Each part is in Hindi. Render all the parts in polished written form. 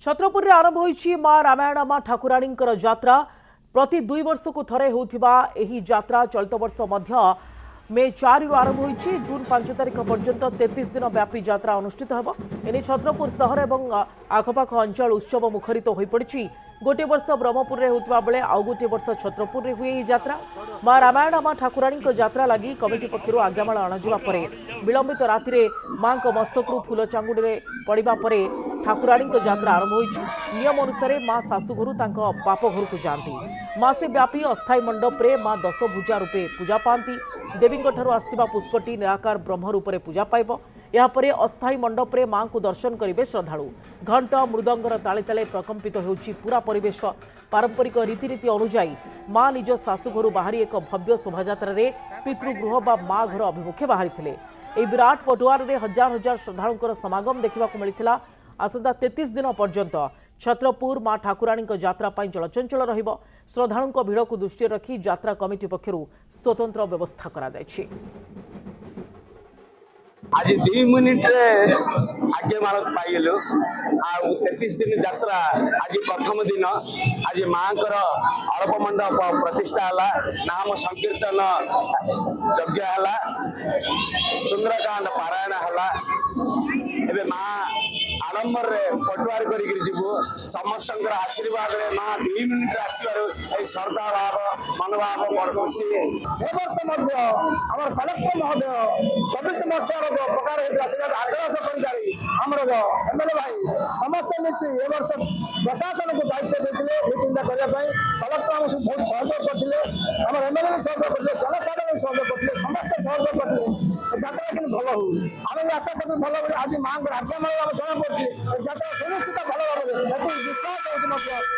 छत्रपुर आरंभ होईछि मां रामायण मां ठाकुराणी यात्रा प्रति 2 वर्ष को थरे होउथिबा एही यात्रा चलित वर्ष मध्य मे 4 रु आरंभ होईछि जून 5 तारिख पर्यंत 33 दिन व्यापी यात्रा अनुष्ठित हेबो। एने छत्रपुर शहर एवं आखपाख अंचल उत्सव मुखरित होई पड़िछि। गोटे वर्ष ब्रह्मपुर रे होउथिबा बेले आउ गोटे वर्ष छत्रपुर रे हुए यात्रा। मां रामायण मां ठाकुराणी यात्रा लगी कमिटी पक्षरु आज्ञामाल अणाजिबा परे विलंबित राति रे मां को मस्तकरू फूल चांगुडी रे पड़िबा परे ठाकुराणी यात्रा आरंभ होईछि। नियम अनुसार मां शाशुघरु तांको बाप घर को जाती। मासे व्यापी अस्थायी मंडप रे मां दशभुजा रूपे पूजा पाती। देवी आसथिबा पुष्पटी निराकार ब्रह्म रूप में पूजा पाइब। यापर अस्थायी मंडप रे मां को दर्शन करेंगे श्रद्धालु। घंट मृदंगर ताले ताले प्रकंपित होउछि पूरा परिवेश। पारंपरिक रीतिनीति अनुजाई मां निज शाशुघरु बाहरी एक भव्य शोभायात्रा रे पितृगृह बा मां घर अभिमुखे बाहरी थिले। एही विराट पटुआर रे हजार हजार श्रद्धालुंकर समागम देखा मिलता। आसंता 33 दिन पर्यंत छत्रपुर मां ठाकुराणी यात्रा पाई चलचंचल रहिबो। श्रद्धालुंक भिड़ को दृष्टि रखी यात्रा कमिटी पक्षरु स्वतंत्र व्यवस्था करा जायछि। आज 2 मिनिट रे आज्ञा माल पाइलु आ 33 दिन यात्रा आज प्रथम दिन आज मांकर अड़प मंडप प्रतिष्ठा हला। नाम संकीर्तन यज्ञ हला। सुंदरकांड पारायण हला। एबे मां आडंबर रे पटुआर करी जीवु। समस्त आशीर्वाद रे मां 2 मिनिट रे आसीबार ए श्रद्धा भाव मनोभाव बड़ खुशी। ए वर्ष मध्य हमर कलेक्टर महोदय 24 वर्ष प्रकार आग्रह अधिकारी आमर एमएलए भाई समस्ते मिसी ए वर्ष प्रशासन को दायित्व देते मीटिंग करने कलेक्टर आम सब बहुत सहयोग करते। आम एमएलए भी सहयोग करते। जनसाधारण भी सहयोग करते। समस्त सहयोग करते। यात्रा कि भल हो आम आशा करूँ भल भाव आज माँ को आज्ञा माल आम जना पड़ी यात्रा सुनिश्चित भल भाव विश्वास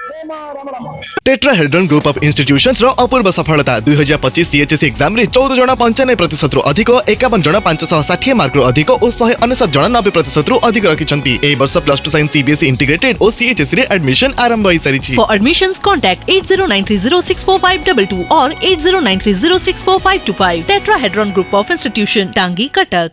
जय मां Ram Ram. Tetrahedron group of institutions रो अपूर्व सफलता 2025 सीएचएससी एग्जाम रे 14 जण 95% रु अधिक, 51 जण 560 मार्क रु अधिक और 199 जण 90% रु अधिक रखिछंती। ए वर्ष प्लस 2 साइंस सीबीएसई इंटीग्रेटेड और सीएचएससी रे एडमिशन आरंभ होई सारिछि। For admissions contact 8093064522 or 8093064525. Tetrahedron Group of Institution, Tangi, Cuttack.